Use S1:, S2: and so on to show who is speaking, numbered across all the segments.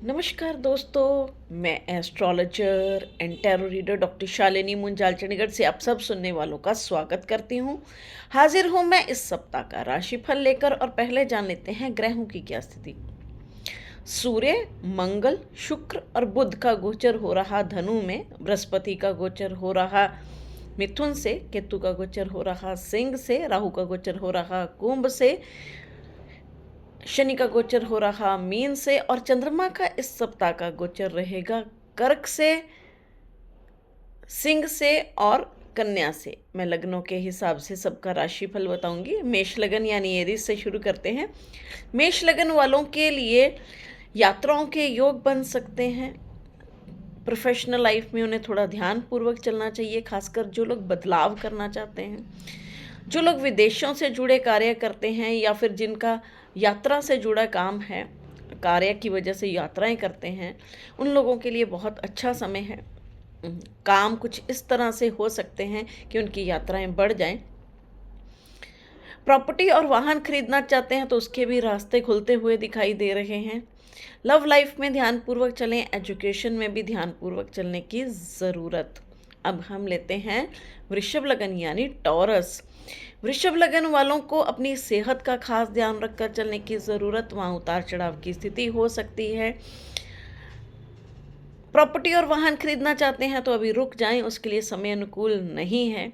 S1: नमस्कार दोस्तों, मैं astrologer and tarot reader doctor Shalini Munjal Chandigarh से आप सब सुनने वालों का स्वागत करती हूँ। हाजिर हूँ मैं इस सप्ताह का राशिफल लेकर और पहले जान लेते हैं ग्रहों की क्या स्थिति। सूर्य, मंगल, शुक्र और बुध का गोचर हो रहा धनु में, बृहस्पति का गोचर हो रहा मिथुन से, केतु का गोचर हो रहा सिंह से, राहु का गोचर हो रहा कुंभ से, शनि का गोचर हो रहा मीन से और चंद्रमा का इस सप्ताह का गोचर रहेगा कर्क से, सिंह से और कन्या से। मैं लग्नों के हिसाब से सबका राशिफल बताऊंगी। मेष लगन यानी एरीज से शुरू करते हैं। मेष लगन वालों के लिए यात्राओं के योग बन सकते हैं। प्रोफेशनल लाइफ में उन्हें थोड़ा ध्यान पूर्वक चलना चाहिए, खासकर जो लोग बदलाव करना चाहते हैं, जो लोग विदेशों से जुड़े कार्य करते हैं या फिर जिनका यात्रा से जुड़ा काम है, कार्य की वजह से यात्राएं करते हैं, उन लोगों के लिए बहुत अच्छा समय है। काम कुछ इस तरह से हो सकते हैं कि उनकी यात्राएं बढ़ जाएं। प्रॉपर्टी और वाहन खरीदना चाहते हैं तो उसके भी रास्ते खुलते हुए दिखाई दे रहे हैं। लव लाइफ में ध्यानपूर्वक चलें, एजुकेशन में भी ध्यानपूर्वक चलने की ज़रूरत। अब हम लेते हैं वृषभ लगन यानी टॉरस। वृषभ लगन वालों को अपनी सेहत का खास ध्यान रखकर चलने की ज़रूरत। वहाँ उतार चढ़ाव की स्थिति हो सकती है। प्रॉपर्टी और वाहन खरीदना चाहते हैं तो अभी रुक जाएं, उसके लिए समय अनुकूल नहीं है।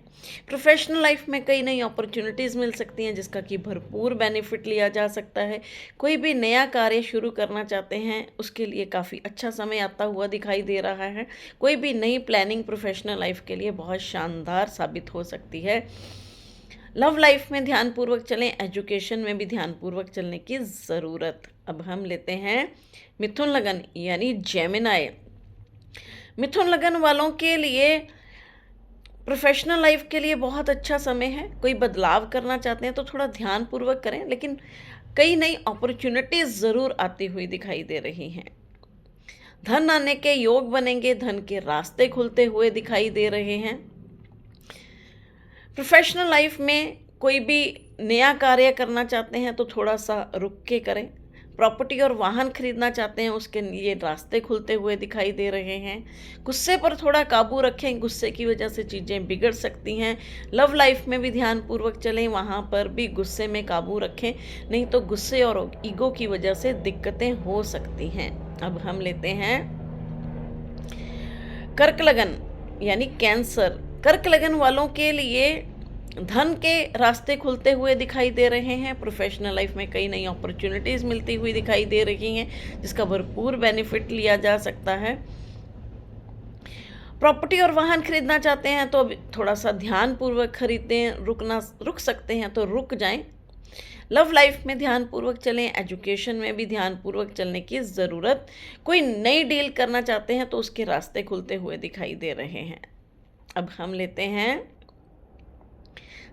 S1: प्रोफेशनल लाइफ में कई नई अपॉर्चुनिटीज़ मिल सकती हैं जिसका कि भरपूर बेनिफिट लिया जा सकता है। कोई भी नया कार्य शुरू करना चाहते हैं उसके लिए काफ़ी अच्छा समय आता हुआ दिखाई दे रहा है। कोई भी नई प्लानिंग प्रोफेशनल लाइफ के लिए बहुत शानदार साबित हो सकती है। लव लाइफ में ध्यानपूर्वक चलें, एजुकेशन में भी ध्यानपूर्वक चलने की ज़रूरत। अब हम लेते हैं मिथुन लगन यानी जेमिनाई। मिथुन लगन वालों के लिए प्रोफेशनल लाइफ के लिए बहुत अच्छा समय है। कोई बदलाव करना चाहते हैं तो थोड़ा ध्यानपूर्वक करें, लेकिन कई नई अपॉर्चुनिटीज़ ज़रूर आती हुई दिखाई दे रही हैं। धन आने के योग बनेंगे, धन के रास्ते खुलते हुए दिखाई दे रहे हैं। प्रोफेशनल लाइफ में कोई भी नया कार्य करना चाहते हैं तो थोड़ा सा रुक के करें। प्रॉपर्टी और वाहन खरीदना चाहते हैं उसके लिए रास्ते खुलते हुए दिखाई दे रहे हैं। गुस्से पर थोड़ा काबू रखें, गुस्से की वजह से चीज़ें बिगड़ सकती हैं। लव लाइफ में भी ध्यानपूर्वक चलें, वहाँ पर भी गुस्से में काबू रखें, नहीं तो गुस्से और ईगो की वजह से दिक्कतें हो सकती हैं। अब हम लेते हैं कर्क लगन यानी कैंसर। कर्क लगन वालों के लिए धन के रास्ते खुलते हुए दिखाई दे रहे हैं। प्रोफेशनल लाइफ में कई नई अपॉर्चुनिटीज़ मिलती हुई दिखाई दे रही हैं जिसका भरपूर बेनिफिट लिया जा सकता है। प्रॉपर्टी और वाहन खरीदना चाहते हैं तो थोड़ा सा ध्यानपूर्वक खरीदें, रुक सकते हैं तो रुक जाएं। लव लाइफ में ध्यानपूर्वक चलें, एजुकेशन में भी ध्यानपूर्वक चलने की ज़रूरत। कोई नई डील करना चाहते हैं तो उसके रास्ते खुलते हुए दिखाई दे रहे हैं। अब हम लेते हैं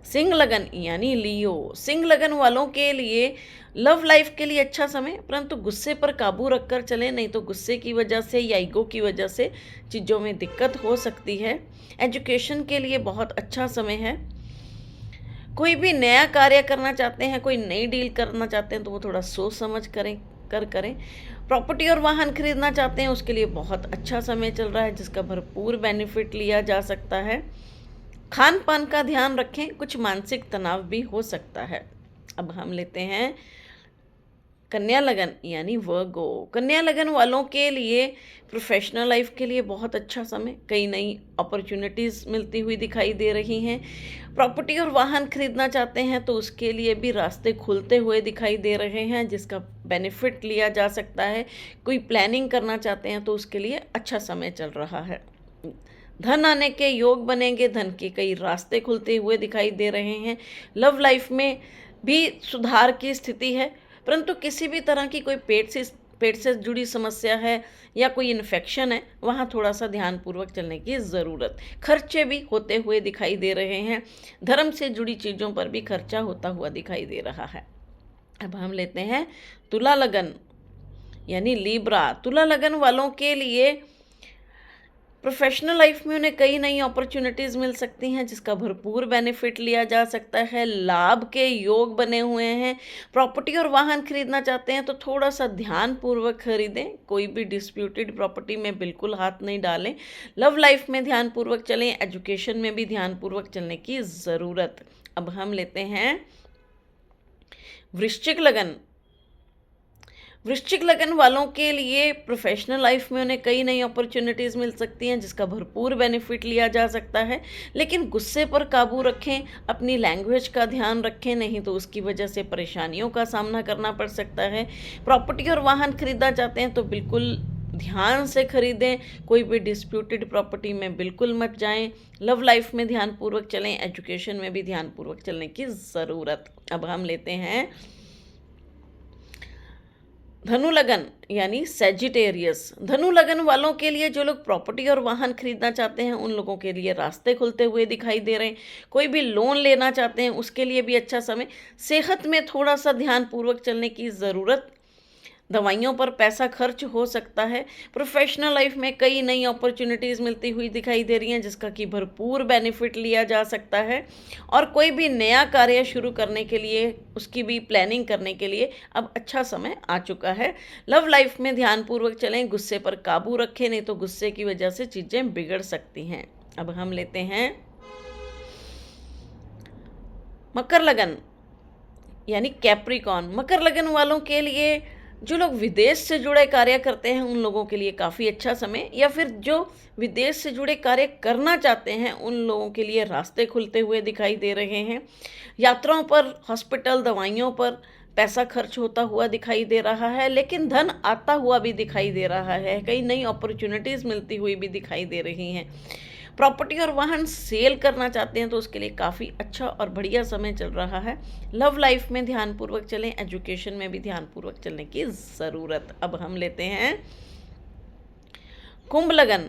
S1: सिंह लगन यानी लियो। सिंह लगन वालों के लिए लव लाइफ के लिए अच्छा समय, परंतु गुस्से पर काबू रखकर चलें, नहीं तो गुस्से की वजह से या ईगो की वजह से चीज़ों में दिक्कत हो सकती है। एजुकेशन के लिए बहुत अच्छा समय है। कोई भी नया कार्य करना चाहते हैं, कोई नई डील करना चाहते हैं तो वो थोड़ा सोच समझ करें। प्रॉपर्टी और वाहन खरीदना चाहते हैं उसके लिए बहुत अच्छा समय चल रहा है जिसका भरपूर बेनिफिट लिया जा सकता है। खान पान का ध्यान रखें, कुछ मानसिक तनाव भी हो सकता है। अब हम लेते हैं कन्या लगन यानी वर्गो। कन्या लगन वालों के लिए प्रोफेशनल लाइफ के लिए बहुत अच्छा समय, कई नई अपॉर्चुनिटीज़ मिलती हुई दिखाई दे रही हैं। प्रॉपर्टी और वाहन खरीदना चाहते हैं तो उसके लिए भी रास्ते खुलते हुए दिखाई दे रहे हैं जिसका बेनिफिट लिया जा सकता है। कोई प्लानिंग करना चाहते हैं तो उसके लिए अच्छा समय चल रहा है। धन आने के योग बनेंगे, धन के कई रास्ते खुलते हुए दिखाई दे रहे हैं। लव लाइफ में भी सुधार की स्थिति है, परंतु किसी भी तरह की कोई पेट से जुड़ी समस्या है या कोई इन्फेक्शन है, वहाँ थोड़ा सा ध्यानपूर्वक चलने की ज़रूरत। खर्चे भी होते हुए दिखाई दे रहे हैं। धर्म से जुड़ी चीज़ों पर भी खर्चा होता हुआ दिखाई दे रहा है। अब हम लेते हैं तुला लगन यानी लीब्रा। तुला लगन वालों के लिए प्रोफेशनल लाइफ में उन्हें कई नई अपॉर्चुनिटीज़ मिल सकती हैं जिसका भरपूर बेनिफिट लिया जा सकता है। लाभ के योग बने हुए हैं। प्रॉपर्टी और वाहन खरीदना चाहते हैं तो थोड़ा सा ध्यानपूर्वक खरीदें। कोई भी डिस्प्यूटेड प्रॉपर्टी में बिल्कुल हाथ नहीं डालें। लव लाइफ में ध्यानपूर्वक चलें। एजुकेशन में भी ध्यानपूर्वक चलने की ज़रूरत। अब हम लेते हैं वृश्चिक लगन। वृश्चिक लगन वालों के लिए प्रोफेशनल लाइफ में उन्हें कई नई अपॉर्चुनिटीज़ मिल सकती हैं जिसका भरपूर बेनिफिट लिया जा सकता है। लेकिन गुस्से पर काबू रखें, अपनी लैंग्वेज का ध्यान रखें, नहीं तो उसकी वजह से परेशानियों का सामना करना पड़ सकता है। प्रॉपर्टी और वाहन खरीदना चाहते हैं तो बिल्कुल ध्यान से खरीदें। कोई भी डिस्प्यूटेड प्रॉपर्टी में बिल्कुल मत जाएं। लव लाइफ में ध्यानपूर्वक चलें। एजुकेशन में भी ध्यानपूर्वक चलने की ज़रूरत। अब हम लेते हैं धनु लगन यानी सेजिटेरियस। धनु लगन वालों के लिए जो लोग प्रॉपर्टी और वाहन खरीदना चाहते हैं उन लोगों के लिए रास्ते खुलते हुए दिखाई दे रहे हैं। कोई भी लोन लेना चाहते हैं उसके लिए भी अच्छा समय। सेहत में थोड़ा सा ध्यानपूर्वक चलने की ज़रूरत। दवाइयों पर पैसा खर्च हो सकता है। प्रोफेशनल लाइफ में कई नई अपॉर्चुनिटीज़ मिलती हुई दिखाई दे रही हैं जिसका कि भरपूर बेनिफिट लिया जा सकता है। और कोई भी नया कार्य शुरू करने के लिए उसकी भी प्लानिंग करने के लिए अब अच्छा समय आ चुका है। लव लाइफ में ध्यानपूर्वक चलें। गुस्से पर काबू रखें, नहीं तो गुस्से की वजह से चीज़ें बिगड़ सकती हैं। अब हम लेते हैं मकर लगन यानी कैप्रिकॉन। मकर लगन वालों के लिए जो लोग विदेश से जुड़े कार्य करते हैं उन लोगों के लिए काफ़ी अच्छा समय, या फिर जो विदेश से जुड़े कार्य करना चाहते हैं उन लोगों के लिए रास्ते खुलते हुए दिखाई दे रहे हैं। यात्राओं पर, हॉस्पिटल, दवाइयों पर पैसा खर्च होता हुआ दिखाई दे रहा है, लेकिन धन आता हुआ भी दिखाई दे रहा है। कई नई अपॉर्चुनिटीज़ मिलती हुई भी दिखाई दे रही हैं। प्रॉपर्टी और वाहन सेल करना चाहते हैं तो उसके लिए काफ़ी अच्छा और बढ़िया समय चल रहा है। लव लाइफ में ध्यानपूर्वक चलें। एजुकेशन में भी ध्यानपूर्वक चलने की ज़रूरत। अब हम लेते हैं कुंभ लगन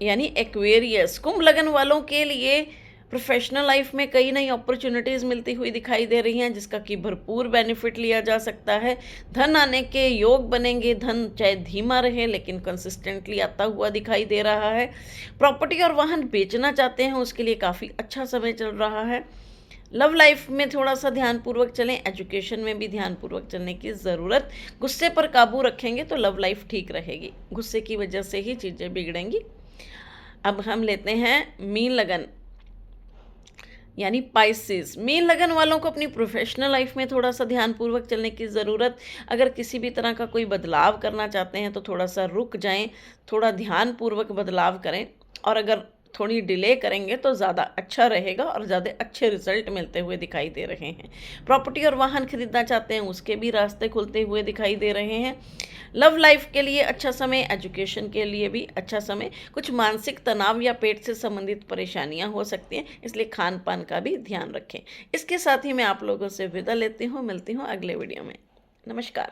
S1: यानी एक्वेरियस। कुंभ लगन वालों के लिए प्रोफेशनल लाइफ में कई नई अपॉर्चुनिटीज़ मिलती हुई दिखाई दे रही हैं जिसका कि भरपूर बेनिफिट लिया जा सकता है। धन आने के योग बनेंगे। धन चाहे धीमा रहे लेकिन कंसिस्टेंटली आता हुआ दिखाई दे रहा है। प्रॉपर्टी और वाहन बेचना चाहते हैं उसके लिए काफ़ी अच्छा समय चल रहा है। लव लाइफ में थोड़ा सा ध्यानपूर्वक चलें। एजुकेशन में भी ध्यानपूर्वक चलने की ज़रूरत। गुस्से पर काबू रखेंगे तो लव लाइफ ठीक रहेगी। गुस्से की वजह से ही चीज़ें बिगड़ेंगी। अब हम लेते हैं मीन लगन यानी पाइसेस। मीन लगन वालों को अपनी प्रोफेशनल लाइफ में थोड़ा सा ध्यानपूर्वक चलने की ज़रूरत। अगर किसी भी तरह का कोई बदलाव करना चाहते हैं तो थोड़ा सा रुक जाएं, थोड़ा ध्यानपूर्वक बदलाव करें, और अगर थोड़ी डिले करेंगे तो ज़्यादा अच्छा रहेगा और ज़्यादा अच्छे रिजल्ट मिलते हुए दिखाई दे रहे हैं। प्रॉपर्टी और वाहन खरीदना चाहते हैं उसके भी रास्ते खुलते हुए दिखाई दे रहे हैं। लव लाइफ के लिए अच्छा समय, एजुकेशन के लिए भी अच्छा समय। कुछ मानसिक तनाव या पेट से संबंधित परेशानियां हो सकती हैं, इसलिए खान पान का भी ध्यान रखें। इसके साथ ही मैं आप लोगों से विदा लेती हूँ। मिलती हूँ अगले वीडियो में। नमस्कार।